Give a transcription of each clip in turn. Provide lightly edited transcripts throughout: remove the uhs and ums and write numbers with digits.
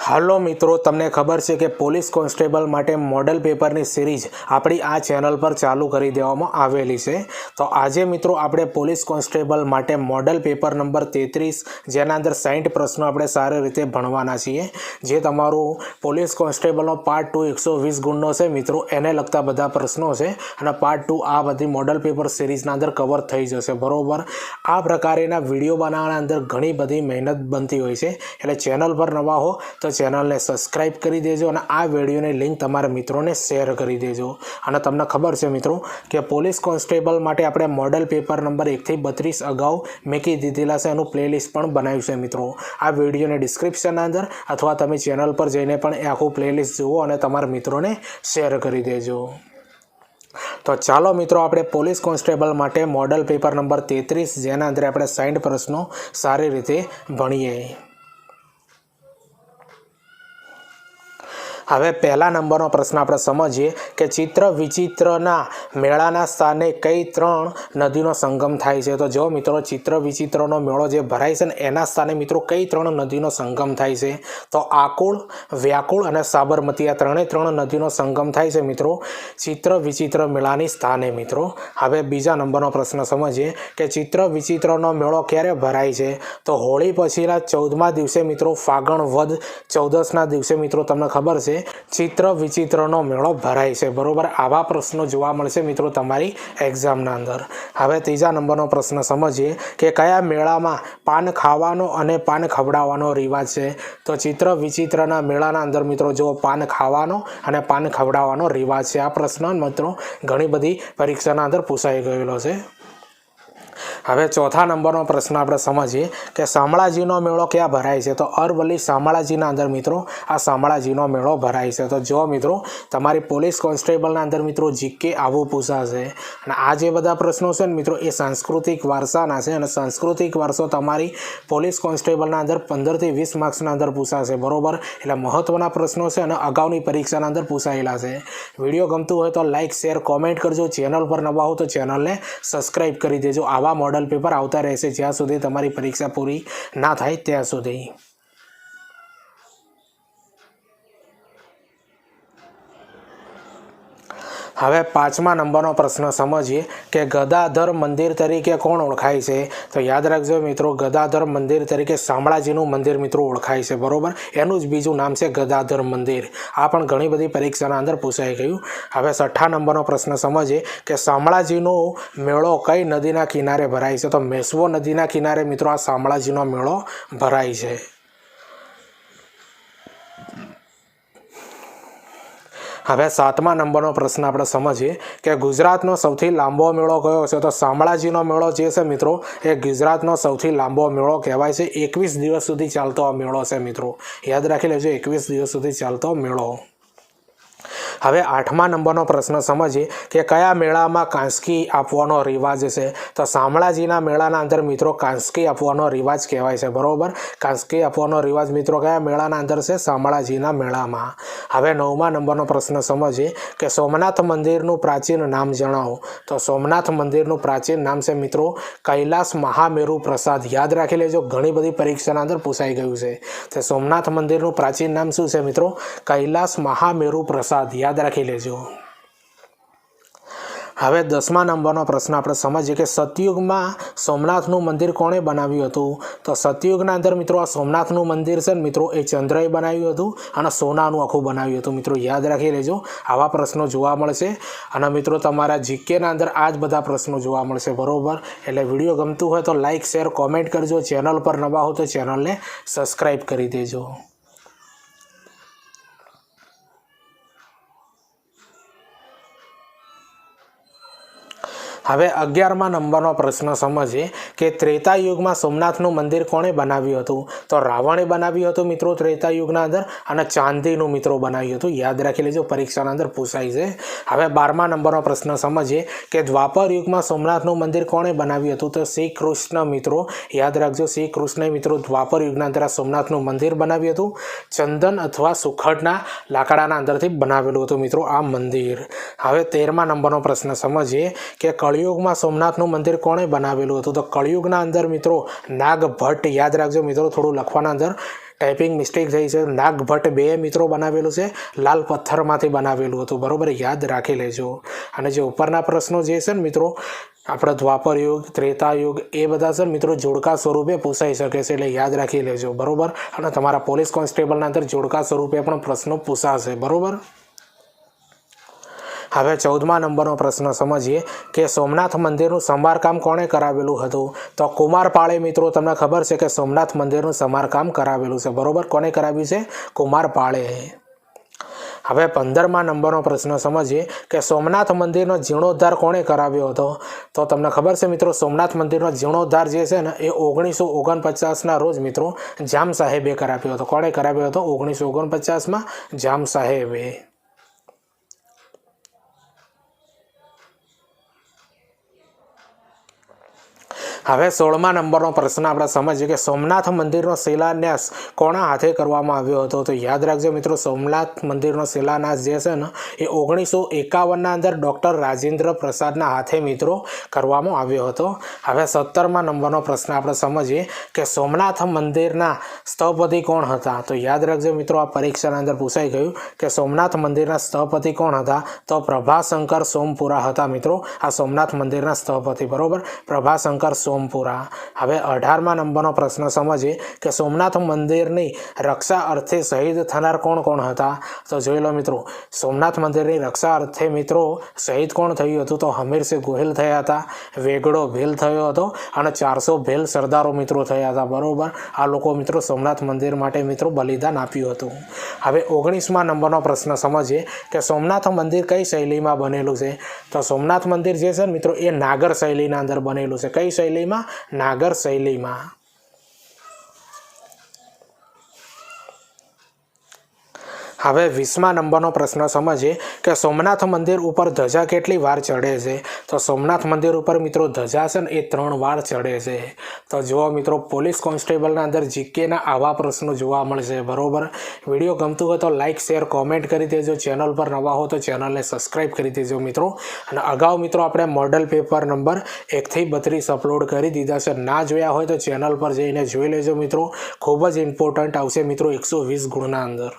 હાલો મિત્રો, તમને ખબર છે કે પોલીસ કોન્સ્ટેબલ માટે મોડલ પેપરની સિરીઝ આપણી આ ચેનલ પર ચાલુ કરી દેવામાં આવેલી છે। તો આજે મિત્રો આપણે પોલીસ કોન્સ્ટેબલ માટે મોડલ પેપર નંબર 33 જેના અંદર 60 પ્રશ્નો આપણે સારી રીતે ભણવાના છીએ। જે તમારું પોલીસ કોન્સ્ટેબલનો પાર્ટ 2 120 ગુણનો છે મિત્રો, એને લગતા બધા પ્રશ્નો છે અને પાર્ટ 2 આ બધી મોડલ પેપર સિરીઝના અંદર કવર થઈ જશે બરોબર। આ પ્રકારના વિડીયો બનાવવાના અંદર ઘણી બધી મહેનત બનતી હોય છે, એટલે ચેનલ પર નવા હો તો ચેનલને સબસ્ક્રાઇબ કરી દેજો અને આ વિડીયોની લિંક તમારા મિત્રોને શેર કરી દેજો। અને તમને ખબર છે મિત્રો કે પોલીસ કોન્સ્ટેબલ માટે આપણે મોડલ પેપર નંબર 1 થી 32 અગાઉ મેકી દીધેલા છે, એનું પ્લેલિસ્ટ પણ બનાવ્યું છે મિત્રો। આ વિડીયોની ડિસ્ક્રિપ્શનના અંદર અથવા તમે ચેનલ પર જઈને પણ એ આખું પ્લેલિસ્ટ જુઓ અને તમારા મિત્રોને શેર કરી દેજો। તો ચાલો મિત્રો આપણે પોલીસ કોન્સ્ટેબલ માટે મોડલ પેપર નંબર 33 જેના અંદર આપણે 60 પ્રશ્નો સારી રીતે ભણીએ। હવે પહેલા નંબરનો પ્રશ્ન આપણે સમજીએ કે ચિત્ર વિચિત્રના મેળાના સ્થાને કઈ ત્રણ નદીનો સંગમ થાય છે। તો જો મિત્રો ચિત્ર વિચિત્રનો મેળો જે ભરાય છે ને એના સ્થાને મિત્રો કઈ ત્રણ નદીનો સંગમ થાય છે? તો આકુળ, વ્યાકુળ અને સાબરમતી, આ ત્રણ નદીનો સંગમ થાય છે મિત્રો ચિત્ર વિચિત્ર મેળાની સ્થાને મિત્રો। હવે બીજા નંબરનો પ્રશ્ન સમજીએ કે ચિત્ર વિચિત્રનો મેળો ક્યારે ભરાય છે? તો હોળી પછીના 14મા દિવસે મિત્રો, ફાગણ વદ 14ના દિવસે મિત્રો તમને ખબર છે ચિત્ર વિચિત્રનો મેળો ભરાય છે બરોબર। આવા પ્રશ્નો જોવા મળશે મિત્રો તમારી એક્ઝામના અંદર। હવે ત્રીજા નંબરનો પ્રશ્ન સમજીએ કે કયા મેળામાં પાન ખાવાનો અને પાન ખવડાવવાનો રિવાજ છે? તો ચિત્ર વિચિત્રના મેળાના અંદર મિત્રો જો પાન ખાવાનો અને પાન ખવડાવવાનો રિવાજ છે। આ પ્રશ્ન મિત્રો ઘણી બધી પરીક્ષાના અંદર પૂછાઈ ગયેલો છે। હવે ચોથા નંબરનો પ્રશ્ન આપણે સમજીએ કે શામળાજીનો મેળો ક્યાં ભરાય છે? તો અરવલ્લી શામળાજીના અંદર મિત્રો આ શામળાજીનો મેળો ભરાય છે। તો જો મિત્રો તમારી પોલીસ કોન્સ્ટેબલના અંદર મિત્રો જીકે આવું પૂછાશે અને આ જે બધા પ્રશ્નો છે ને મિત્રો એ સાંસ્કૃતિક વારસાના છે અને સાંસ્કૃતિક વારસો તમારી પોલીસ કોન્સ્ટેબલના અંદર 15 થી 20 માર્ક્સના અંદર પૂછાશે બરોબર। એટલે મહત્વના પ્રશ્નો છે અને અગાઉની પરીક્ષાના અંદર પૂછાયેલા છે। વિડીયો ગમતું હોય તો લાઇક, શેર, કોમેન્ટ કરજો। ચેનલ પર નવા હો તો ચેનલને સબસ્ક્રાઇબ કરી દેજો। આવા મોડલ પેપર આવતા રહેશે જ્યાં સુધી તમારી પરીક્ષા પૂરી ના થાય ત્યાં સુધી। હવે પાંચમા નંબરનો પ્રશ્ન સમજીએ કે ગદાધર મંદિર તરીકે કોણ ઓળખાય છે? તો યાદ રાખજો મિત્રો, ગદાધર મંદિર તરીકે શામળાજીનું મંદિર મિત્રો ઓળખાય છે બરોબર। એનું જ બીજું નામ છે ગદાધર મંદિર। આ પણ ઘણી બધી પરીક્ષાના અંદર પૂછાઈ ગયું। હવે છઠ્ઠા નંબરનો પ્રશ્ન સમજીએ કે શામળાજીનો મેળો કઈ નદીના કિનારે ભરાય છે? તો મેશ્વો નદીના કિનારે મિત્રો આ શામળાજીનો મેળો ભરાય છે। હવે સાતમા નંબરનો પ્રશ્ન આપણે સમજીએ કે ગુજરાતનો સૌથી લાંબો મેળો કયો છે? તો શામળાજીનો મેળો જે છે મિત્રો એ ગુજરાતનો સૌથી લાંબો મેળો કહેવાય છે। 21 દિવસ સુધી ચાલતો આ મેળો છે મિત્રો, યાદ રાખી લેજો, 21 દિવસ સુધી ચાલતો મેળો। હવે આઠમા નંબરનો પ્રશ્ન સમજીએ કે કયા મેળામાં કાંસકી આપવાનો રિવાજ છે? તો શામળાજીના મેળાના અંદર મિત્રો કાંસકી આપવાનો રિવાજ કહેવાય છે બરોબર। કાંસકી આપવાનો રિવાજ મિત્રો કયા મેળાના અંદર છે? શામળાજીના મેળામાં। હવે નવમા નંબરનો પ્રશ્ન સમજીએ કે સોમનાથ મંદિરનું પ્રાચીન નામ જણાવો। તો સોમનાથ મંદિરનું પ્રાચીન નામ છે મિત્રો કૈલાસ મહામેરુ પ્રસાદ। યાદ રાખી લેજો, ઘણી બધી પરીક્ષાના અંદર પૂછાઈ ગયું છે। તો સોમનાથ મંદિરનું પ્રાચીન નામ શું છે મિત્રો? કૈલાસ મહામેરુ પ્રસાદ, યાદ રાખી લેજો। હવે 10મા નંબરનો પ્રશ્ન આપણે સમજીએ કે સતયુગમાં સોમનાથનું મંદિર કોણે બનાવ્યું હતું? તો સતયુગના અંદર મિત્રો આ સોમનાથનું મંદિર છે ને મિત્રો એ ચંદ્રએ બનાવ્યું હતું અને સોનાનું આખું બનાવ્યું હતું મિત્રો, યાદ રાખી લેજો। આવા પ્રશ્નો જોવા મળશે અને મિત્રો તમારા જીકેના અંદર આ જ બધા પ્રશ્નો જોવા મળશે બરોબર। એટલે વિડીયો ગમતું હોય તો લાઇક, શેર, કોમેન્ટ કરજો। ચેનલ પર નવા હો તો ચેનલને સબસ્ક્રાઈબ કરી દેજો। હવે 11મા નંબરનો પ્રશ્ન સમજીએ કે ત્રેતા યુગમાં સોમનાથનું મંદિર કોણે બનાવ્યું હતું? તો રાવણે બનાવ્યું હતું મિત્રો ત્રેતા યુગના અંદર અને ચાંદીનું મિત્રો બનાવ્યું હતું, યાદ રાખી લેજો, પરીક્ષાના અંદર પૂછાય છે। હવે 12મા નંબરનો પ્રશ્ન સમજીએ કે દ્વાપર યુગમાં સોમનાથનું મંદિર કોણે બનાવ્યું હતું? તો શ્રી કૃષ્ણ મિત્રો, યાદ રાખજો, શ્રી કૃષ્ણે મિત્રો દ્વાપર યુગના અંદર આ સોમનાથનું મંદિર બનાવ્યું હતું। ચંદન અથવા સુખડના લાકડાના અંદરથી બનાવેલું હતું મિત્રો આ મંદિર। હવે 13મા નંબરનો પ્રશ્ન સમજીએ કે કળિયુગમાં સોમનાથનું મંદિર કોણે બનાવેલું હતું? તો કળિયુગના અંદર મિત્રો નાગ ભટ્ટ, યાદ રાખજો મિત્રો, થોડું લખવાના અંદર ટાઈપિંગ મિસ્ટેક થઈ છે. નાગભટ્ટ 2 મિત્રો બનાવેલું છે, લાલ પથ્થરમાંથી બનાવેલું હતું. બરાબર, યાદ રાખી લેજો. અને જે ઉપરના પ્રશ્નો જે છે ને મિત્રો, આપણે દ્વાપર યુગ, ત્રેતા યુગ, એ બધા છે મિત્રો જોડકા સ્વરૂપે પૂછાઈ શકે છે, એટલે યાદ રાખી લેજો. બરાબર, અને તમારા પોલીસ કોન્સ્ટેબલના અંદર જોડકા સ્વરૂપે પણ પ્રશ્નો પૂછાશે. બરાબર, હવે 14મા નંબરનો પ્રશ્ન સમજીએ કે સોમનાથ મંદિરનું સમારકામ કોણે કરાવેલું હતું? તો કુમારપાળે મિત્રો. તમને ખબર છે કે સોમનાથ મંદિરનું સમારકામ કરાવેલું છે. બરાબર, કોને કરાવ્યું છે? કુમારપાળે. હવે 15મા નંબરનો પ્રશ્ન સમજીએ કે સોમનાથ મંદિરનો જીર્ણોદ્ધાર કોણે કરાવ્યો હતો? તો તમને ખબર છે મિત્રો, સોમનાથ મંદિરનો જીર્ણોદ્ધાર જે છે ને એ 1949ના રોજ મિત્રો જામ સાહેબે કરાવ્યો હતો. કોણે કરાવ્યો હતો? 1949માં જામ સાહેબે. હવે 16મા નંબરનો પ્રશ્ન આપણે સમજીએ કે સોમનાથ મંદિરનો શિલાન્યાસ કોના હાથે કરવામાં આવ્યો હતો? તો યાદ રાખજો મિત્રો, સોમનાથ મંદિરનો શિલાન્યાસ જે છે ને એ 1951ના અંદર ડૉક્ટર રાજેન્દ્ર પ્રસાદના હાથે મિત્રો કરવામાં આવ્યો હતો. હવે 17મા નંબરનો પ્રશ્ન આપણે સમજીએ કે સોમનાથ મંદિરના સ્થપતિ કોણ હતા? તો યાદ રાખજો મિત્રો, આ પરીક્ષાના અંદર પૂછાઈ ગયું કે સોમનાથ મંદિરના સ્થપતિ કોણ હતા? તો પ્રભાશંકર સોમપુરા હતા મિત્રો આ સોમનાથ મંદિરના સ્થપતિ. બરાબર, પ્રભાશંકર સોમપુરા. હવે 18મા નંબરનો પ્રશ્ન સમજીએ કે સોમનાથ મંદિરની રક્ષા અર્થે શહીદ થનાર કોણ કોણ હતા? તો જોઈ લો મિત્રો, સોમનાથ મંદિરની રક્ષા અર્થે મિત્રો શહીદ કોણ થયું હતું? તો હમીરસિંહ ગોહિલ થયા હતા, વેગડો ભીલ થયો હતો અને 400 ભીલ સરદારો મિત્રો થયા હતા. બરાબર, આ લોકો મિત્રો સોમનાથ મંદિર માટે મિત્રો બલિદાન આપ્યું હતું. હવે 19મા નંબરનો પ્રશ્ન સમજીએ કે સોમનાથ મંદિર કઈ શૈલીમાં બનેલું છે? તો સોમનાથ મંદિર જે છે ને મિત્રો એ નાગર શૈલીના અંદર બનેલું છે. કઈ શૈલીમાં? નાગર શૈલીમાં. હવે 20મા નંબરનો પ્રશ્ન સમજીએ કે સોમનાથ મંદિર ઉપર ધજા કેટલી વાર ચડે છે? તો સોમનાથ મંદિર ઉપર મિત્રો ધજા છે ને એ 3 વાર ચડે છે. તો જુઓ મિત્રો, પોલીસ કોન્સ્ટેબલના અંદર જીકેના આવા પ્રશ્નો જોવા મળશે. બરાબર, વિડીયો ગમતું હોય તો લાઇક, શેર, કોમેન્ટ કરી દેજો. ચેનલ પર નવા હો તો ચેનલને સબસ્ક્રાઈબ કરી દેજો મિત્રો. અને અગાઉ મિત્રો આપણે મોડલ પેપર નંબર 1 થી 32 અપલોડ કરી દીધા છે. ના જોયા હોય તો ચેનલ પર જઈને જોઈ લેજો મિત્રો. ખૂબ જ ઇમ્પોર્ટન્ટ આવશે મિત્રો 120 ગુણના અંદર.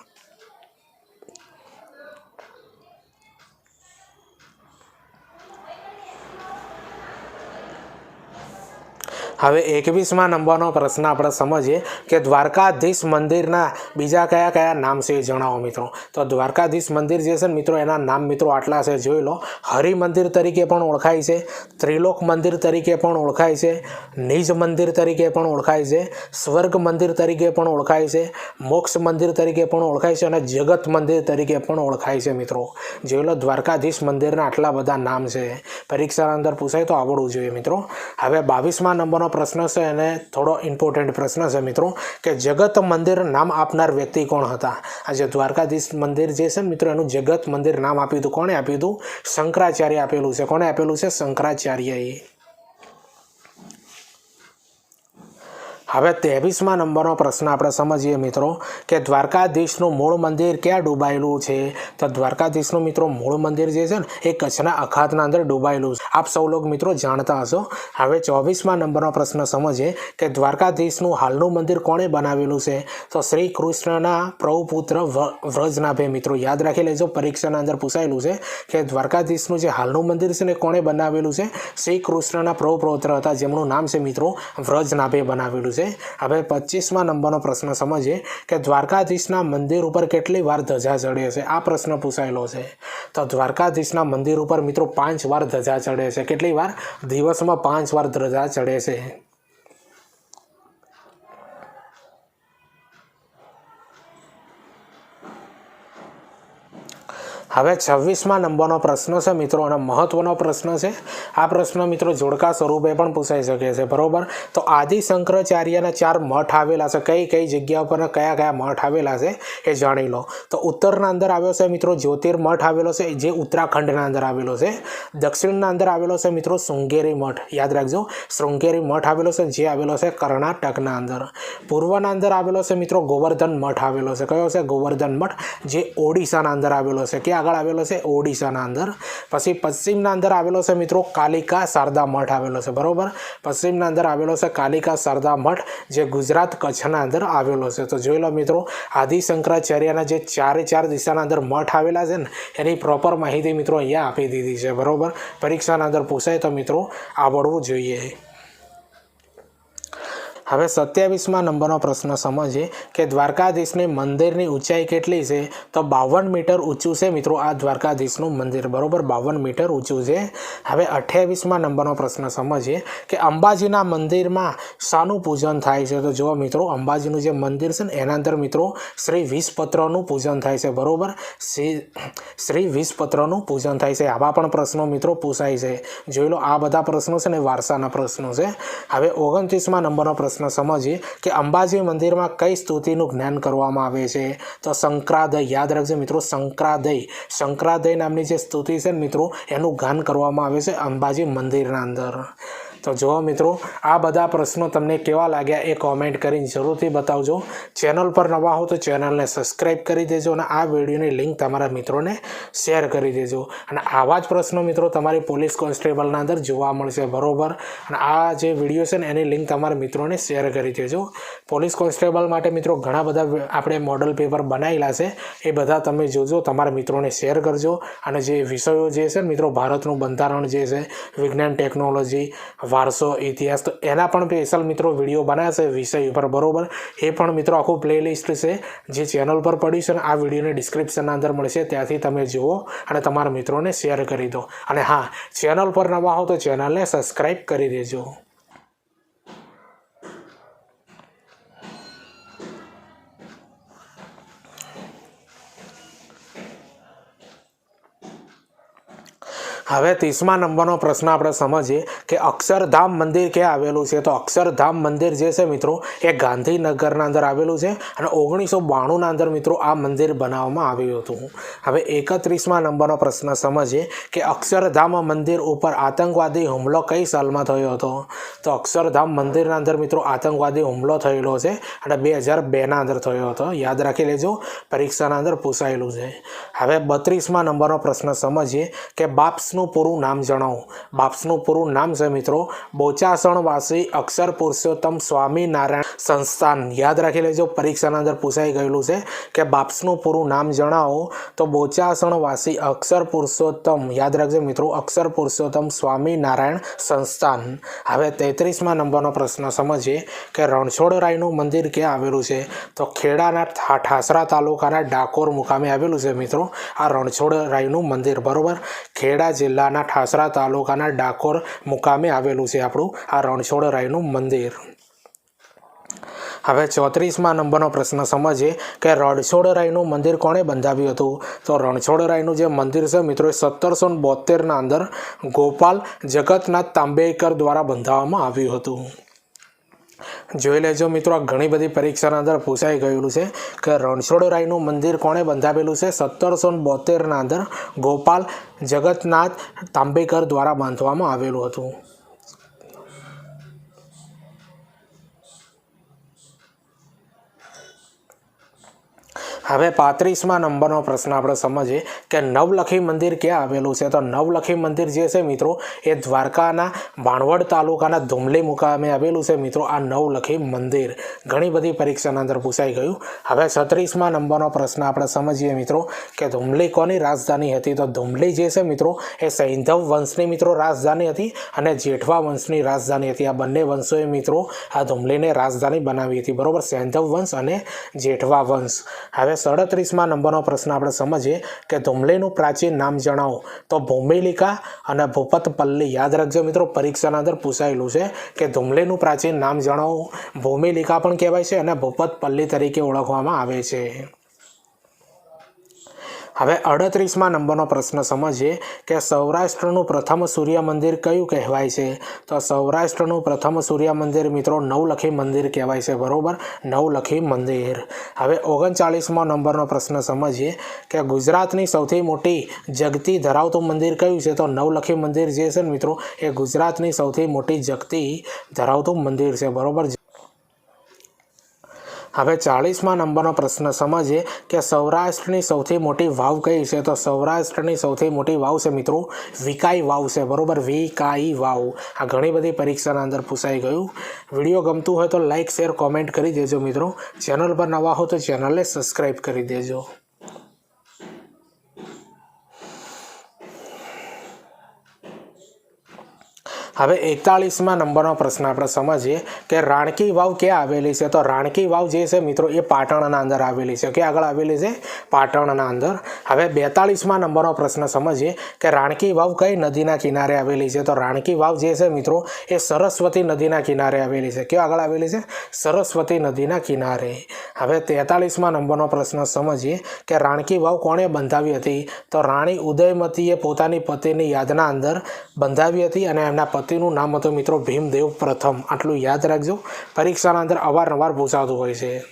હવે 21મા નંબરનો પ્રશ્ન આપણે સમજીએ કે દ્વારકાધીશ મંદિરના બીજા કયા કયા નામ છે એ જણાવો મિત્રો. તો દ્વારકાધીશ મંદિર જે છે ને મિત્રો એના નામ મિત્રો આટલા છે, જોઈ લો. હરિ મંદિર તરીકે પણ ઓળખાય છે, ત્રિલોક મંદિર તરીકે પણ ઓળખાય છે, નિજ મંદિર તરીકે પણ ઓળખાય છે, સ્વર્ગ મંદિર તરીકે પણ ઓળખાય છે, મોક્ષ મંદિર તરીકે પણ ઓળખાય છે અને જગત મંદિર તરીકે પણ ઓળખાય છે મિત્રો. જોઈ લો, દ્વારકાધીશ મંદિરના આટલા બધા નામ છે. પરીક્ષાના અંદર પૂછાય તો આવડવું જોઈએ મિત્રો. હવે 22મા નંબરનો પ્રશ્ન છે અને થોડો ઇમ્પોર્ટન્ટ પ્રશ્ન છે મિત્રો કે જગત મંદિર નામ આપનાર વ્યક્તિ કોણ હતા? આ જે દ્વારકાધીશ મંદિર જે છે મિત્રો એનું જગત મંદિર નામ આપ્યું હતું. કોણે આપ્યું હતું? શંકરાચાર્ય આપેલું છે. કોણે આપેલું છે? શંકરાચાર્યએ. હવે 23મા નંબરનો પ્રશ્ન આપણે સમજીએ મિત્રો કે દ્વારકાધીશનું મૂળ મંદિર ક્યાં ડૂબાયેલું છે? તો દ્વારકાધીશનું મિત્રો મૂળ મંદિર જે છે ને એ કચ્છના અખાતના અંદર ડૂબાયેલું છે. આપ સૌ લોક મિત્રો જાણતા હશો. હવે 24મા નંબરનો પ્રશ્ન સમજીએ કે દ્વારકાધીશનું હાલનું મંદિર કોણે બનાવેલું છે? તો શ્રી કૃષ્ણના પ્રભુપુત્ર વ્રજનાભે મિત્રો. યાદ રાખી લેજો, પરીક્ષાના અંદર પૂછાયેલું છે કે દ્વારકાધીશનું જે હાલનું મંદિર છે ને કોણે બનાવેલું છે? શ્રી કૃષ્ણના પ્રભુપુત્ર હતા જેમનું નામ છે મિત્રો વ્રજનાભે બનાવેલું છે. હવે 25મા નંબરનો પ્રશ્ન સમજીએ કે દ્વારકાધીશના મંદિર ઉપર કેટલી વાર ધજા ચડે છે? આ પ્રશ્ન પૂછાયેલો છે. તો દ્વારકાધીશના મંદિર ઉપર મિત્રો 5 વાર ધજા ચડે છે. કેટલી વાર? દિવસમાં 5 વાર ધજા ચડે છે. હવે 26મા નંબરનો પ્રશ્ન છે મિત્રો અને મહત્વનો પ્રશ્ન છે. આ પ્રશ્ન મિત્રો જોડકા સ્વરૂપે પણ પૂછાઈ શકે છે. બરોબર, તો આદિ શંકરાચાર્યના 4 મઠ આવેલા છે. કઈ કઈ જગ્યા ઉપર કયા કયા મઠ આવેલા છે એ જાણી લો. તો ઉત્તરના અંદર આવ્યો છે મિત્રો જ્યોતિર્મઠ આવેલો છે, જે ઉત્તરાખંડના અંદર આવેલો છે. દક્ષિણના અંદર આવેલો છે મિત્રો શૃંગેરી મઠ, યાદ રાખજો, શૃંગેરી મઠ આવેલો છે, જે આવેલો છે કર્ણાટકના અંદર. પૂર્વના અંદર આવેલો છે મિત્રો ગોવર્ધન મઠ આવેલો છે. કયો છે? ગોવર્ધન મઠ, જે ઓડિશાના અંદર આવેલો છે. ક્યાં આગળ આવેલો છે? ઓડિશાના અંદર. પછી પશ્ચિમના અંદર આવેલો છે મિત્રો કાલિકા શારદા મઠ આવેલો છે. બરોબર, પશ્ચિમના અંદર આવેલો છે કાલિકા શારદા મઠ, જે ગુજરાત કચ્છના અંદર આવેલો છે. તો જોઈ લો મિત્રો, આદિ શંકરાચાર્યના જે ચાર દિશાના અંદર મઠ આવેલા છે ને, એની પ્રોપર માહિતી મિત્રો અહીંયા આપી દીધી છે. બરોબર, પરીક્ષાના અંદર પૂછાય તો મિત્રો આવડવું જોઈએ. હવે 27મા નંબરનો પ્રશ્ન સમજીએ કે દ્વારકાધીશની મંદિરની ઊંચાઈ કેટલી છે? તો 52 મીટર ઊંચું છે મિત્રો આ દ્વારકાધીશનું મંદિર. બરોબર, 52 મીટર ઊંચું છે. હવે 28મા નંબરનો પ્રશ્ન સમજીએ કે અંબાજીના મંદિરમાં શાનું પૂજન થાય છે? તો જુઓ મિત્રો, અંબાજીનું જે મંદિર છે ને એના અંદર મિત્રો શ્રી વિષપત્રનું પૂજન થાય છે. બરોબર, શ્રી વિષપત્રનું પૂજન થાય છે. આવા પણ પ્રશ્નો મિત્રો પૂછાય છે. જોઈ લો, આ બધા પ્રશ્નો છે ને વારસાના પ્રશ્નો છે. હવે 29મા નંબરનો પ્રશ્ન સમજીએ કે અંબાજી મંદિરમાં કઈ સ્તુતિનું જ્ઞાન કરવામાં આવે છે? તો શંકરાદય, યાદ રાખજો મિત્રો, શંકરાદય નામની જે સ્તુતિ છે ને મિત્રો, એનું ગાન કરવામાં આવે છે અંબાજી મંદિરના અંદર. તો જુઓ મિત્રો, આ બધા પ્રશ્નો તમને કેવા લાગ્યા એ કોમેન્ટ કરીને જરૂરથી બતાવજો. ચેનલ પર નવા હો તો ચેનલને સબસ્ક્રાઈબ કરી દેજો અને આ વિડીયોની લિંક તમારા મિત્રોને શેર કરી દેજો. અને આવા જ પ્રશ્નો મિત્રો તમારી પોલીસ કોન્સ્ટેબલના અંદર જોવા મળશે. બરોબર, અને આ જે વિડીયો છે ને એની લિંક તમારા મિત્રોને શેર કરી દેજો. પોલીસ કોન્સ્ટેબલ માટે મિત્રો ઘણા બધા આપણે મોડલ પેપર બનાવેલા છે, એ બધા તમે જોજો, તમારા મિત્રોને શેર કરજો. અને જે વિષયો જે છે ને મિત્રો, ભારતનું બંધારણ જે છે, વિજ્ઞાન ટેકનોલોજી, વારસો, ઇતિહાસ, તો એના પણ સ્પેશિયલ મિત્રો વિડીયો બનાવ્યા છે વિષય ઉપર. બરોબર, એ પણ મિત્રો આખું પ્લેલિસ્ટ છે જે ચેનલ પર પડી છે, અને આ વિડીયોની ડિસ્ક્રિપ્શનના અંદર મળશે, ત્યાંથી તમે જુઓ અને તમારા મિત્રોને શેર કરી દો. અને હા, ચેનલ પર નવા હો તો ચેનલને સબસ્ક્રાઈબ કરી દેજો. હવે 30મા નંબરનો પ્રશ્ન આપણે સમજીએ કે અક્ષરધામ મંદિર ક્યાં આવેલું છે? તો અક્ષરધામ મંદિર જે છે મિત્રો એ ગાંધીનગરના અંદર આવેલું છે, અને 1992ના અંદર મિત્રો આ મંદિર બનાવવામાં આવ્યું હતું. હવે 31મા નંબરનો પ્રશ્ન સમજીએ કે અક્ષરધામ મંદિર ઉપર આતંકવાદી હુમલો કઈ સાલમાં થયો હતો? તો અક્ષરધામ મંદિરના અંદર મિત્રો આતંકવાદી હુમલો થયેલો છે અને 2002ના અંદર થયો હતો. યાદ રાખી લેજો, પરીક્ષાના અંદર પૂછાયેલું છે. હવે 32મા નંબરનો પ્રશ્ન સમજીએ કે બાપ્સનું પૂરું નામ જણાવો. બાપ્સનું પૂરું નામ છે મિત્રો બોચાસણવાસી અક્ષર પુરુષોત્તમ સ્વામિનારાયણ સંસ્થાન. યાદ રાખી લેજો, પરીક્ષાના અંદર પૂછાઈ ગયેલું છે કે બાપ્સનું પૂરું નામ જણાવો. તો બોચાસણવાસી અક્ષર પુરુષોત્તમ, યાદ રાખજો મિત્રો, અક્ષર પુરુષોત્તમ સ્વામિનારાયણ સંસ્થાન. હવે 33મા નંબરનો પ્રશ્ન સમજીએ કે રણછોડરાયનું મંદિર ક્યાં આવેલું છે? તો ખેડાના ઠાસરા તાલુકાના ડાકોર મુકામે આવેલું છે મિત્રો આ રણછોડરાયનું મંદિર. બરોબર, ખેડા જિલ્લાના ઠાસરા તાલુકાના ડાકોર મુકામે આવેલું છે આપણું આ રણછોડરાયનું મંદિર. હવે 34મા નંબરનો પ્રશ્ન સમજીએ કે રણછોડરાયનું મંદિર કોણે બંધાવ્યું હતું? તો રણછોડરાયનું જે મંદિર છે મિત્રો એ 1772ના અંદર ગોપાલ જગતનાથ તાંબેકર દ્વારા બંધાવવામાં આવ્યું હતું. જોઈ લેજો મિત્રો, આ ઘણી બધી પરીક્ષાના અંદર પૂછાઈ ગયેલું છે કે રણછોડરાયનું મંદિર કોણે બંધાવેલું છે? 1772ના અંદર ગોપાલ જગતનાથ તાંબેકર દ્વારા બાંધવામાં આવેલું હતું. હવે 35મા નંબરનો પ્રશ્ન આપણે સમજીએ કે નવલખી મંદિર ક્યાં આવેલું છે? તો નવલખી મંદિર જે છે મિત્રો એ દ્વારકાના વાણવડ તાલુકાના ધુમલી મુકામે આવેલું છે મિત્રો આ નવલખી મંદિર. ઘણી બધી પરીક્ષાના અંદર પૂછાઈ ગયું. હવે 36મા નંબરનો પ્રશ્ન આપણે સમજીએ મિત્રો કે ધુમલી કોની રાજધાની હતી? તો ધુમલી જે છે મિત્રો એ સૈંધવ વંશની મિત્રો રાજધાની હતી અને જેઠવા વંશની રાજધાની હતી. આ બંને વંશોએ મિત્રો આ ધુમલીને રાજધાની બનાવી હતી. બરોબર, સૈંધવ વંશ અને જેઠવા વંશ. હવે 37મા નંબરનો પ્રશ્ન આપણે સમજીએ કે ધુમલીનું પ્રાચીન નામ જણાવો. તો ભૂમિલિકા અને ભૂપતપલ્લી. યાદ રાખજો મિત્રો, પરીક્ષાના અંદર પૂછાયેલું છે કે ધુમલીનું પ્રાચીન નામ જણાવો. ભૂમિલિકા પણ કહેવાય છે અને ભૂપતપલ્લી તરીકે ઓળખવામાં આવે છે. હવે 38મા નંબરનો પ્રશ્ન સમજીએ કે સૌરાષ્ટ્રનું પ્રથમ સૂર્ય મંદિર કયું કહેવાય છે? તો સૌરાષ્ટ્રનું પ્રથમ સૂર્ય મંદિર મિત્રો નવલખી મંદિર કહેવાય છે, બરોબર, નવલખી મંદિર. હવે 39મા નંબરનો પ્રશ્ન સમજીએ કે ગુજરાતની સૌથી મોટી જગતી ધરાવતું મંદિર કયું છે? તો નવલખી મંદિર જે છે ને મિત્રો એ ગુજરાતની સૌથી મોટી જગતી ધરાવતું મંદિર છે, બરોબર. હવે 40મા નંબરનો પ્રશ્ન સમજીએ કે સૌરાષ્ટ્રની સૌથી મોટી વાવ કઈ છે? તો સૌરાષ્ટ્રની સૌથી મોટી વાવ છે મિત્રો વિકાઈ વાવ છે, બરોબર, વિકાઈ વાવ. આ ઘણી બધી પરીક્ષાના અંદર પૂછાઈ ગયું. વિડીયો ગમતું હોય તો લાઇક શેર કોમેન્ટ કરી દેજો મિત્રો. ચેનલ પર નવા હો તો ચેનલને સબસ્ક્રાઈબ કરી દેજો. હવે 41મા નંબરનો પ્રશ્ન આપણે સમજીએ કે રાણકી વાવ ક્યાં આવેલી છે? તો રાણકી વાવ જે છે મિત્રો એ પાટણના અંદર આવેલી છે. ક્યાં આગળ આવેલી છે? પાટણના અંદર. હવે 42મા નંબરનો પ્રશ્ન સમજીએ કે રાણકી વાવ કઈ નદીના કિનારે આવેલી છે? તો રાણકી વાવ જે છે મિત્રો એ સરસ્વતી નદીના કિનારે આવેલી છે. ક્યાં આગળ આવેલી છે? સરસ્વતી નદીના કિનારે. હવે 43મા નંબરનો પ્રશ્ન સમજીએ કે રાણકી વાવ કોણે બંધાવી હતી? તો રાણી ઉદયમતીએ પોતાની પતિની યાદના અંદર બંધાવી હતી અને એમના પતિનું નામ હતું મિત્રો ભીમદેવ પ્રથમ. આટલું યાદ રાખજો, પરીક્ષાના અંદર અવારનવાર પૂછાતું હોય છે.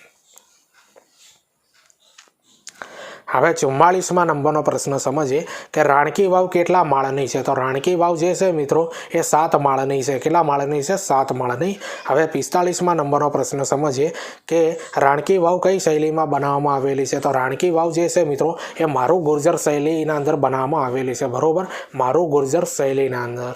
હવે 44મા નંબરનો પ્રશ્ન સમજીએ કે રાણકી વાવ કેટલા માળની છે? તો રાણકી વાવ જે છે મિત્રો એ 7 માળની છે. કેટલા માળની છે? 7 માળની. હવે 45મા નંબરનો પ્રશ્ન સમજીએ કે રાણકી વાવ કઈ શૈલીમાં બનાવવામાં આવેલી છે? તો રાણકી વાવ જે છે મિત્રો એ મારું ગુર્જર શૈલીના અંદર બનાવવામાં આવેલી છે, બરોબર, મારું ગુર્જર શૈલીના અંદર.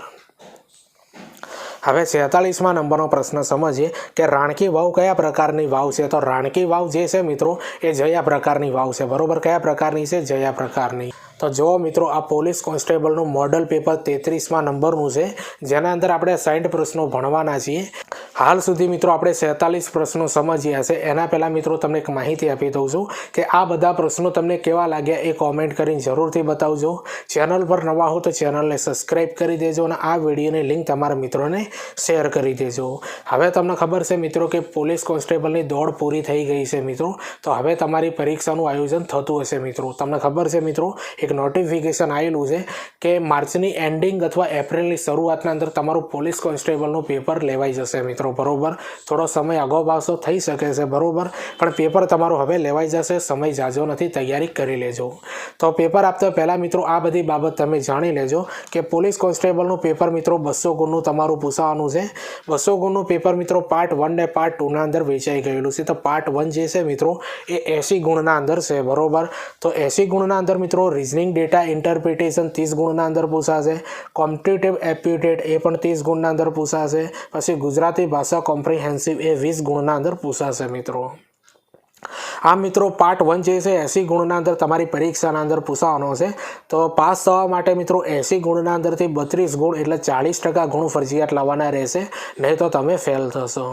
હવે 46મા નંબરનો પ્રશ્ન સમજીએ કે રાણકી વાવ કયા પ્રકારની વાવ છે? તો રાણકી વાવ જે છે મિત્રો એ જયા પ્રકારની વાવ છે, બરોબર. કયા પ્રકારની છે? જયા પ્રકારની. તો જો મિત્રો આ પોલીસ કોન્સ્ટેબલનું મોડલ પેપર 33મા નંબરનું છે, જેના અંદર આપણે 60 પ્રશ્નો ભણવાના છીએ. હાલ સુધી મિત્રો આપણે 47 પ્રશ્નો સમજ્યા છે. એના પહેલાં મિત્રો તમને એક માહિતી આપી દઉં છું કે આ બધા પ્રશ્નો તમને કેવા લાગ્યા એ કોમેન્ટ કરીને જરૂરથી બતાવજો. ચેનલ પર નવા હો તો ચેનલને સબસ્ક્રાઈબ કરી દેજો અને આ વિડીયોની લિંક તમારા મિત્રોને શેર કરી દેજો. હવે તમને ખબર છે મિત્રો કે પોલીસ કોન્સ્ટેબલની દોડ પૂરી થઈ ગઈ છે મિત્રો. તો હવે તમારી પરીક્ષાનું આયોજન થતું હશે મિત્રો. તમને ખબર છે મિત્રો એક નોટિફિકેશન આવેલું છે કે માર્ચની એન્ડિંગ અથવા એપ્રિલની શરૂઆતના અંદર તમારું પોલીસ કોન્સ્ટેબલનું પેપર લેવાઈ જશે મિત્રો, બરોબર. થોડો સમય અગાઉ પાછો થઈ શકે છે, બરોબર, પણ પેપર તમારું હવે લેવાઈ જશે. સમય જાજો નથી, તૈયારી કરી લેજો. તો પેપર આપતા પહેલાં મિત્રો આ બધી બાબત તમે જાણી લેજો કે પોલીસ કોન્સ્ટેબલનું પેપર મિત્રો 200 ગુણનું તમારું પૂછવાનું છે. 200 ગુણનું પેપર મિત્રો પાર્ટ 1 ને પાર્ટ 2ના અંદર વેચાઈ ગયેલું છે. તો પાર્ટ 1 જે છે મિત્રો એ 80 ગુણના અંદર છે, બરોબર. તો 80 ગુણના અંદર મિત્રો રિઝનિંગ ડેટા ઇન્ટરપ્રિટેશન 30 ગુણના અંદર પૂછાશે. કોમ્પિટિટિવ એપ્ટિટ્યૂડ એ પણ 30 ગુણના અંદર પૂછાશે. પછી ગુજરાતી ભાષા કોમ્પ્રિહેન્સિવ એ 20 ગુણના અંદર પૂછાશે મિત્રો. આ મિત્રો પાર્ટ 1 જે છે 80 ગુણના અંદર તમારી પરીક્ષાના અંદર પૂછવાનો છે. તો પાસ થવા માટે મિત્રો 80 ગુણના અંદરથી 32 ગુણ એટલે 40% ગુણ ફરજિયાત લાવવાના રહેશે, નહીં તો તમે ફેલ થશો.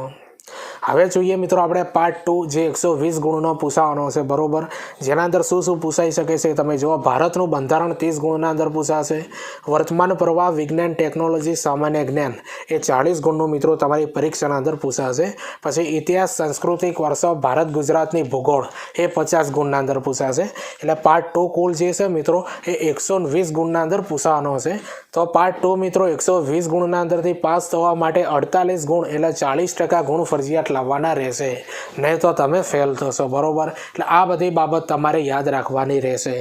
હવે જોઈએ મિત્રો આપણે પાર્ટ 2 જે 120 ગુણનો પૂછવાનો છે, બરોબર. જેના અંદર શું શું પૂછાઈ શકે છે તમે જુઓ. ભારતનું બંધારણ 30 ગુણના અંદર પૂછાશે. વર્તમાન પ્રવાહ, વિજ્ઞાન, ટેકનોલોજી, સામાન્ય જ્ઞાન એ 40 ગુણનું મિત્રો તમારી પરીક્ષાના અંદર પૂછાશે. પછી ઇતિહાસ, સાંસ્કૃતિક વારસો, ભારત ગુજરાતની ભૂગોળ એ 50 ગુણના અંદર પૂછાશે. એટલે પાર્ટ 2 કુલ જે છે મિત્રો એ 120 ગુણના અંદર પૂછવાનો છે. તો પાર્ટ 2 મિત્રો 120 ગુણના અંદરથી પાસ થવા માટે 48 ગુણ એટલે 40% ગુણ ફરજિયાત લાવવાના રહેશે, નહીં તો તમે ફેલ થશો, બરોબર. એટલે આ બધી બાબત તમારે યાદ રાખવાની રહેશે.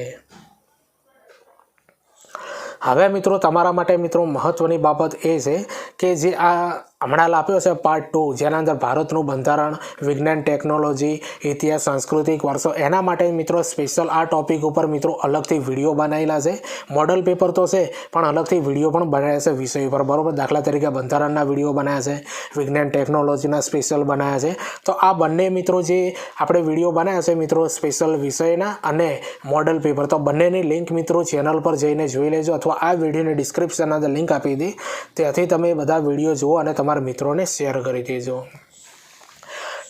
હવે મિત્રો તમારા માટે મિત્રો મહત્વની બાબત એ છે કે જે આ હમણાં આપ્યો છે પાર્ટ 2 જેના અંદર ભારતનું બંધારણ, વિજ્ઞાન, ટેકનોલોજી, ઇતિહાસ, સાંસ્કૃતિક વારસો, એના માટે મિત્રો સ્પેશિયલ આ ટોપિક ઉપર મિત્રો અલગથી વિડીયો બનાવેલા છે. મોડલ પેપર તો છે પણ અલગથી વિડીયો પણ બનાવ્યા છે વિષય ઉપર, બરોબર. દાખલા તરીકે બંધારણના વિડીયો બનાવ્યા છે, વિજ્ઞાન ટેકનોલોજીના સ્પેશિયલ બનાવ્યા છે. તો આ બંને મિત્રો જે આપણે વિડીયો બનાવ્યા છે મિત્રો સ્પેશિયલ વિષયના અને મોડલ પેપર, તો બંનેની લિંક મિત્રો ચેનલ પર જઈને જોઈ લેજો અથવા આ વિડીયોની ડિસ્ક્રિપ્શનની અંદર લિંક આપી દી, ત્યાંથી તમે બધા વિડીયો જુઓ અને તમારા મિત્રોને શેર કરી દેજો.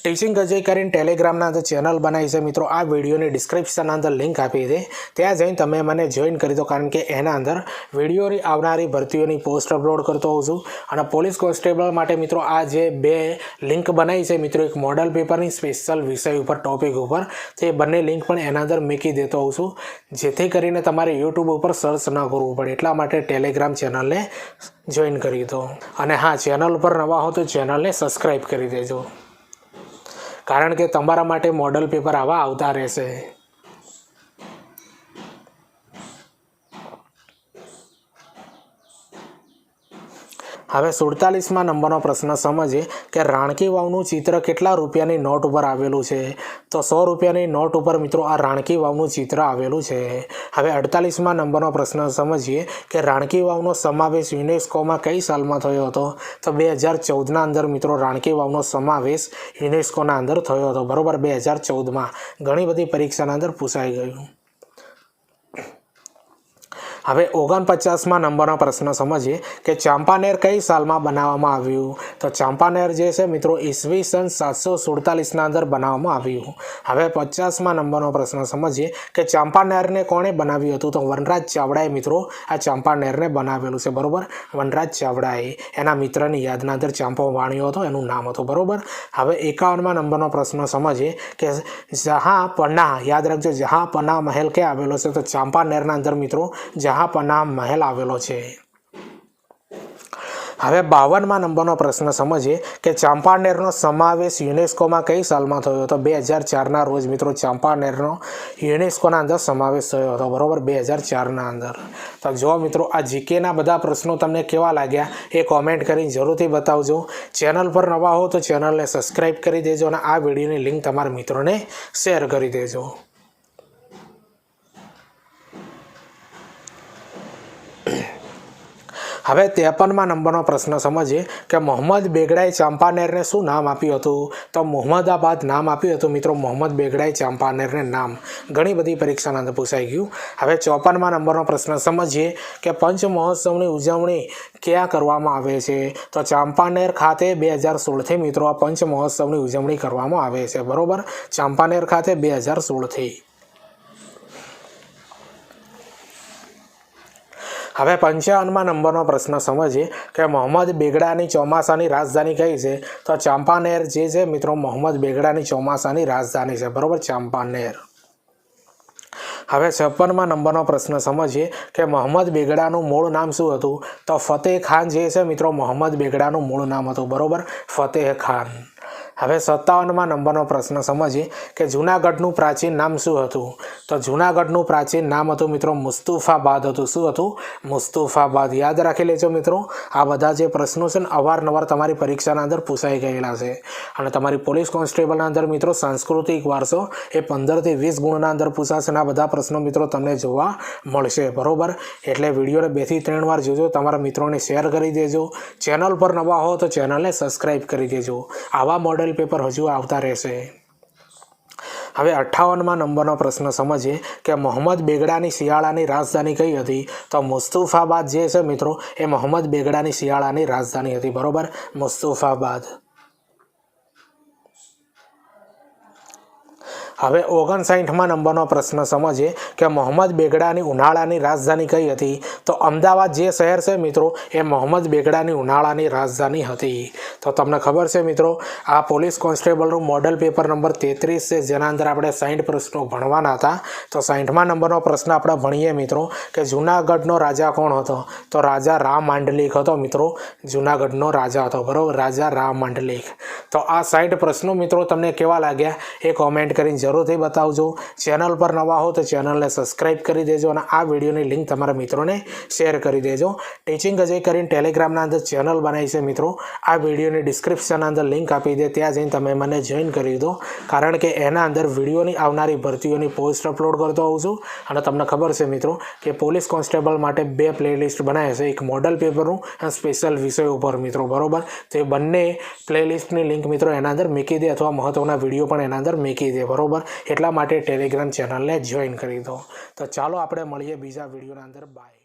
ટીચિંગ અજય કરીને ટેલિગ્રામના અંદર ચેનલ બનાવી છે મિત્રો. આ વિડીયોની ડિસ્ક્રિપ્શનના અંદર લિંક આપી છે, ત્યાં જઈને તમે મને જોઈન કરી દો, કારણ કે એના અંદર વિડીયોની આવનારી ભરતીઓની પોસ્ટ અપલોડ કરતો હોઉં છું. અને પોલીસ કોન્સ્ટેબલ માટે મિત્રો આ જે 2 લિંક બનાવી છે મિત્રો, એક મોડલ પેપરની સ્પેશિયલ વિષય ઉપર ટોપિક ઉપર, તે બંને લિંક પણ એના અંદર મૂકી દેતો હોઉં છું, જેથી કરીને તમારે યુટ્યુબ ઉપર સર્ચ ન કરવું પડે. એટલા માટે ટેલિગ્રામ ચેનલને જોઈન કરી દો. અને હા, ચેનલ ઉપર નવા હો તો ચેનલને સબસ્ક્રાઈબ કરી દેજો, કારણ કે તમારા માટે મોડલ પેપર આવા આવતા રહેશે. હવે 47મા નંબરનો પ્રશ્ન સમજીએ કે રાણકી વાવનું ચિત્ર કેટલા રૂપિયાની નોટ ઉપર આવેલું છે? તો 100 રૂપિયાની નોટ ઉપર મિત્રો આ રાણકી વાવનું ચિત્ર આવેલું છે. હવે 48મા નંબરનો પ્રશ્ન સમજીએ કે રાણકી વાવનો સમાવેશ યુનેસ્કોમાં કઈ સાલમાં થયો હતો? તો 2014ના અંદર મિત્રો રાણકી વાવનો સમાવેશ યુનેસ્કોના અંદર થયો હતો, બરોબર, 2014માં. ઘણી બધી પરીક્ષાના અંદર પૂછાઈ ગયું. હવે 49મા નંબરનો પ્રશ્ન સમજીએ કે ચાંપાનેર કઈ સાલમાં બનાવવામાં આવ્યું? તો ચાંપાનેર જે છે મિત્રો ઈસવીસન 747ના અંદર બનાવવામાં આવ્યું. હવે 50મા નંબરનો પ્રશ્ન સમજીએ કે ચાંપાનેરને કોણે બનાવ્યું હતું? તો વનરાજ ચાવડાએ મિત્રો આ ચાંપાનેરને બનાવેલું છે, બરોબર. વનરાજ ચાવડાએ એના મિત્રની યાદના અંદર ચાંપો વાણ્યો હતો, એનું નામ હતું, બરોબર. હવે 51મા નંબરનો પ્રશ્ન સમજીએ કે જહાંપનાહ, યાદ રાખજો, જહાંપનાહ મહેલ ક્યાં આવેલો છે? તો ચાંપાનેરના અંદર મિત્રો જહાંપનાહ મહેલ આવેલો છે. હવે 52મા નંબરનો પ્રશ્ન સમજીએ કે ચાંપાનેરનો સમાવેશ યુનેસ્કોમાં કઈ સાલમાં થયો હતો? 2004ના રોજ મિત્રો ચાંપાનેરનો યુનેસ્કોના અંદર સમાવેશ થયો હતો, બરોબર, 2004ના અંદર. તો જો મિત્રો આ જીકેના બધા પ્રશ્નો તમને કેવા લાગ્યા એ કોમેન્ટ કરીને જરૂરથી બતાવજો. ચેનલ પર નવા હો તો ચેનલને સબસ્ક્રાઈબ કરી દેજો અને આ વિડીયોની લિંક તમારા મિત્રોને શેર કરી દેજો. હવે 53મા નંબરનો પ્રશ્ન સમજીએ કે મોહમ્મદ બેગડાએ ચાંપાનેરને શું નામ આપ્યું હતું? તો મોહમ્મદાબાદ નામ આપ્યું હતું મિત્રો, મોહમ્મદ બેગડાએ ચાંપાનેરને નામ. ઘણી બધી પરીક્ષાના અંદર પૂછાઈ ગયું. હવે 54મા નંબરનો પ્રશ્ન સમજીએ કે પંચ મહોત્સવની ઉજવણી ક્યાં કરવામાં આવે છે? તો ચાંપાનેર ખાતે 2016થી મિત્રો આ પંચ મહોત્સવની ઉજવણી કરવામાં આવે છે, બરોબર, ચાંપાનેર ખાતે 2016થી. હવે 55મા નંબરનો પ્રશ્ન સમજીએ કે મોહમ્મદ બેગડાની ચોમાસાની રાજધાની કઈ છે? તો ચાંપાનેર જે છે મિત્રો મોહમ્મદ બેગડાની ચોમાસાની રાજધાની છે, બરોબર, ચાંપાનેર. હવે 56મા નંબરનો પ્રશ્ન સમજીએ કે મોહમ્મદ બેગડાનું મૂળ નામ શું હતું? તો ફતેહ ખાન જે છે મિત્રો મોહમ્મદ બેગડાનું મૂળ નામ હતું, બરોબર, ફતેહ ખાન. હવે 57મા નંબરનો પ્રશ્ન સમજીએ કે જૂનાગઢનું પ્રાચીન નામ શું હતું? તો જૂનાગઢનું પ્રાચીન નામ હતું મિત્રો મુસ્તુફાબાદ હતું. શું હતું? મુસ્તુફાબાદ. યાદ રાખી લેજો મિત્રો, આ બધા જે પ્રશ્નો છે ને અવારનવાર તમારી પરીક્ષાના અંદર પૂછાઈ ગયેલા છે. અને તમારી પોલીસ કોન્સ્ટેબલના અંદર મિત્રો સાંસ્કૃતિક વારસો એ 15થી 20 ગુણના અંદર પૂછાશે અને આ બધા પ્રશ્નો મિત્રો તમને જોવા મળશે, બરોબર. એટલે વિડીયોને 2 થી 3 વાર જોજો, તમારા મિત્રોને શેર કરી દેજો. ચેનલ પર નવા હો તો ચેનલને સબસ્ક્રાઈબ કરી દેજો. આવા મોડેલ પેપર હજુ આવતા રહેશે. હવે 58મા નંબરનો પ્રશ્ન સમજીએ કે મોહમ્મદ બેગડાની શિયાળાની રાજધાની કઈ હતી? તો મુસ્તુફાબાદ જે છે મિત્રો એ મોહમ્મદ બેગડાની શિયાળાની રાજધાની હતી, બરોબર, મુસ્તુફાબાદ. હવે 59મા નંબરનો પ્રશ્ન સમજીએ કે મોહમ્મદ બેગડાની ઉનાળાની રાજધાની કઈ હતી? તો અમદાવાદ જે શહેર છે મિત્રો એ મોહમ્મદ બેગડાની ઉનાળાની રાજધાની હતી. તો તમને ખબર છે મિત્રો આ પોલીસ કોન્સ્ટેબલનું મોડલ પેપર નંબર 33 છે, જેના અંદર આપણે 60 પ્રશ્નો ભણવાના હતા. તો 60મા નંબરનો પ્રશ્ન આપણે ભણીએ મિત્રો કે જૂનાગઢનો રાજા કોણ હતો? તો રાજા રામ માંડલિક હતો મિત્રો, જૂનાગઢનો રાજા હતો, બરોબર, રાજા રામ માંડલિક. તો આ 60 પ્રશ્નો મિત્રો તમને કેવા લાગ્યા એ કોમેન્ટ કરીને જરૂરથી બતાવજો. ચેનલ પર નવા હો તો ચેનલને સબસ્ક્રાઈબ કરી દેજો અને આ વિડીયોની લિંક તમારા મિત્રોને શેર કરી દેજો. ટીચિંગ અજય કરીને ટેલિગ્રામના અંદર ચેનલ બનાવી છે મિત્રો, આ વિડીયોની ડિસ્ક્રિપ્શનના અંદર લિંક આપી દે, ત્યાં જઈને તમે મને જોઈન કરી દો, કારણ કે એના અંદર વિડીયોની આવનારી ભરતીઓની પોસ્ટ અપલોડ કરતો હોઉં છું. અને તમને ખબર છે મિત્રો કે પોલીસ કોન્સ્ટેબલ માટે 2 પ્લેલિસ્ટ બનાવે છે, એક મોડલ પેપરનું અને સ્પેશિયલ વિષય ઉપર મિત્રો, બરોબર. તો એ બંને પ્લેલિસ્ટની લિંક મિત્રો એના અંદર મૂકી દે, અથવા મહત્ત્વના વિડીયો પણ એના અંદર મૂકી દે, બરોબર. એટલા માટે ટેલિગ્રામ ચેનલને જોઈન કરી દો. તો ચાલો આપણે મળીએ બીજા વિડીયોના અંદર. બાય.